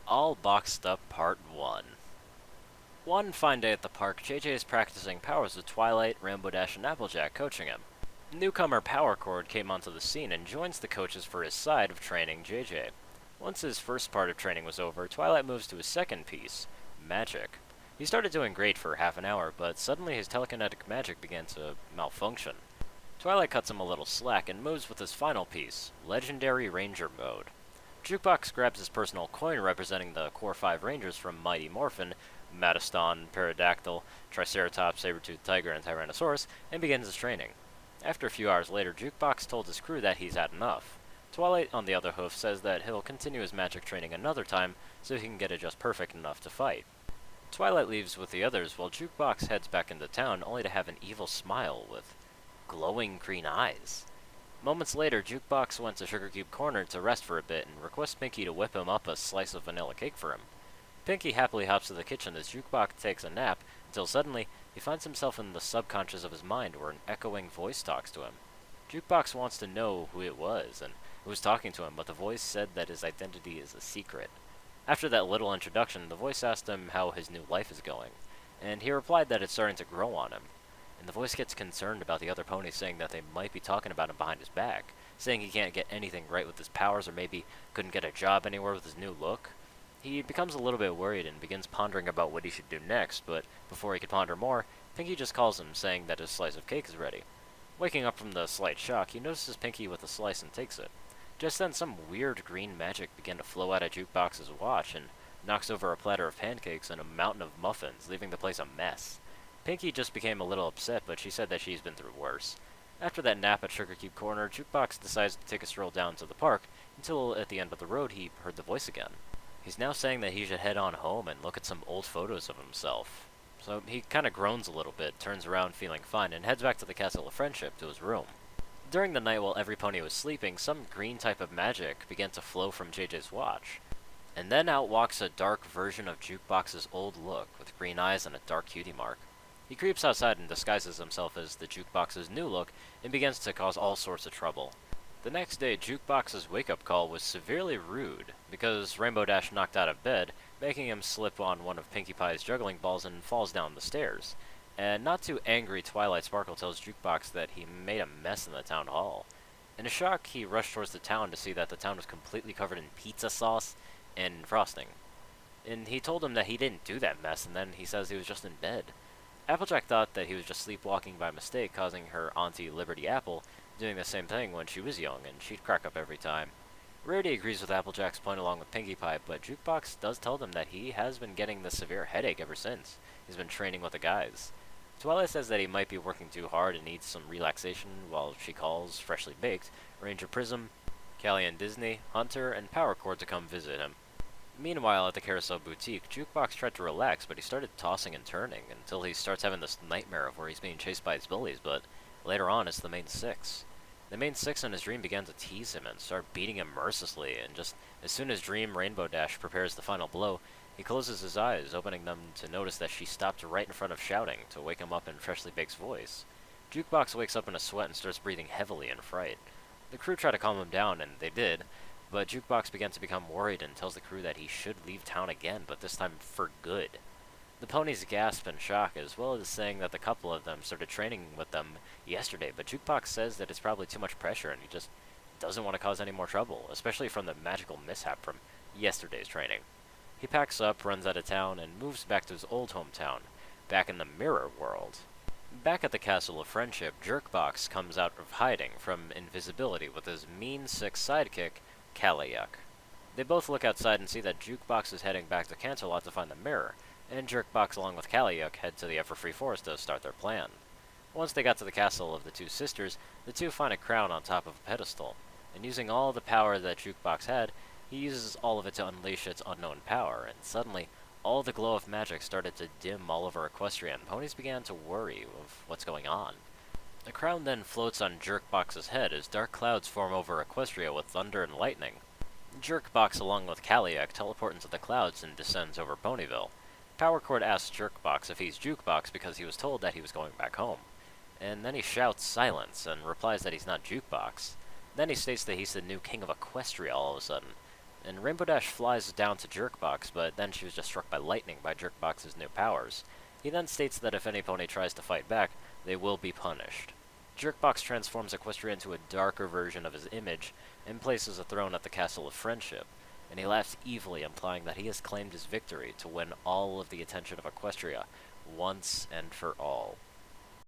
All Boxed Up Part 1. One fine day at the park, JJ is practicing powers with Twilight, Rainbow Dash, and Applejack coaching him. Newcomer Power Chord came onto the scene and joins the coaches for his side of training JJ. Once his first part of training was over, Twilight moves to his second piece, Magic. He started doing great for half an hour, but suddenly his telekinetic magic began to malfunction. Twilight cuts him a little slack and moves with his final piece, Legendary Ranger Mode. Jukebox grabs his personal coin representing the core 5 rangers from Mighty Morphin, Matiston, Pterodactyl, Triceratops, Saber-toothed Tiger, and Tyrannosaurus, and begins his training. After a few hours later, Jukebox told his crew that he's had enough. Twilight, on the other hoof, says that he'll continue his magic training another time so he can get it just perfect enough to fight. Twilight leaves with the others while Jukebox heads back into town only to have an evil smile with glowing green eyes. Moments later, Jukebox went to Sugar Cube Corner to rest for a bit and requests Pinky to whip him up a slice of vanilla cake for him. Pinky happily hops to the kitchen as Jukebox takes a nap until suddenly he finds himself in the subconscious of his mind where an echoing voice talks to him. Jukebox wants to know who it was and who was talking to him, but the voice said that his identity is a secret. After that little introduction, the voice asked him how his new life is going, and he replied that it's starting to grow on him. And the voice gets concerned about the other ponies, saying that they might be talking about him behind his back, saying he can't get anything right with his powers or maybe couldn't get a job anywhere with his new look. He becomes a little bit worried and begins pondering about what he should do next, but before he could ponder more, Pinky just calls him, saying that his slice of cake is ready. Waking up from the slight shock, he notices Pinky with a slice and takes it. Just then, some weird green magic began to flow out of Jukebox's watch and knocks over a platter of pancakes and a mountain of muffins, leaving the place a mess. Pinky just became a little upset, but she said that she's been through worse. After that nap at Sugar Cube Corner, Jukebox decides to take a stroll down to the park, until at the end of the road he heard the voice again. He's now saying that he should head on home and look at some old photos of himself. So he kinda groans a little bit, turns around feeling fine, and heads back to the Castle of Friendship to his room. During the night while every pony was sleeping, some green type of magic began to flow from JJ's watch. And then out walks a dark version of Jukebox's old look, with green eyes and a dark cutie mark. He creeps outside and disguises himself as the Jukebox's new look and begins to cause all sorts of trouble. The next day, Jukebox's wake-up call was severely rude, because Rainbow Dash knocked out of bed, making him slip on one of Pinkie Pie's juggling balls and falls down the stairs. And not too angry, Twilight Sparkle tells Jukebox that he made a mess in the town hall. In a shock, he rushed towards the town to see that the town was completely covered in pizza sauce and frosting. And he told him that he didn't do that mess, and then he says he was just in bed. Applejack thought that he was just sleepwalking by mistake, causing her auntie Liberty Apple doing the same thing when she was young, and she'd crack up every time. Rarity agrees with Applejack's point along with Pinkie Pie, but Jukebox does tell them that he has been getting the severe headache ever since he's been training with the guys. Twilight says that he might be working too hard and needs some relaxation while she calls, freshly baked, Ranger Prism, Callie and Disney, Hunter, and Power Chord to come visit him. Meanwhile, at the Carousel Boutique, Jukebox tried to relax, but he started tossing and turning until he starts having this nightmare of where he's being chased by his bullies, but later on it's the main six. The main six in his dream began to tease him and start beating him mercilessly, and just as soon as Dream Rainbow Dash prepares the final blow, he closes his eyes, opening them to notice that she stopped right in front of shouting to wake him up in Freshly Baked's voice. Jukebox wakes up in a sweat and starts breathing heavily in fright. The crew try to calm him down, and they did, but Jukebox began to become worried and tells the crew that he should leave town again, but this time for good. The ponies gasp in shock, as well as saying that the couple of them started training with them yesterday, but Jukebox says that it's probably too much pressure and he just doesn't want to cause any more trouble, especially from the magical mishap from yesterday's training. He packs up, runs out of town, and moves back to his old hometown, back in the mirror world. Back at the Castle of Friendship, Jerkbox comes out of hiding from invisibility with his mean six sidekick, Calayuk. They both look outside and see that Jukebox is heading back to Canterlot to find the mirror, and Jerkbox along with Calayuk head to the Everfree Forest to start their plan. Once they got to the castle of the two sisters, the two find a crown on top of a pedestal, and using all the power that Jukebox had, he uses all of it to unleash its unknown power, and suddenly, all the glow of magic started to dim all over Equestria, and ponies began to worry of what's going on. The crown then floats on Jerkbox's head as dark clouds form over Equestria with thunder and lightning. Jerkbox along with Calayuk teleport into the clouds and descends over Ponyville. Power Chord asks Jerkbox if he's Jukebox because he was told that he was going back home. And then he shouts silence and replies that he's not Jukebox. Then he states that he's the new king of Equestria all of a sudden. and Rainbow Dash flies down to Jukebox, but then she was just struck by lightning by Jukebox's new powers. He then states that if any pony tries to fight back, they will be punished. Jukebox transforms Equestria into a darker version of his image and places a throne at the Castle of Friendship, and he laughs evilly, implying that he has claimed his victory to win all of the attention of Equestria once and for all.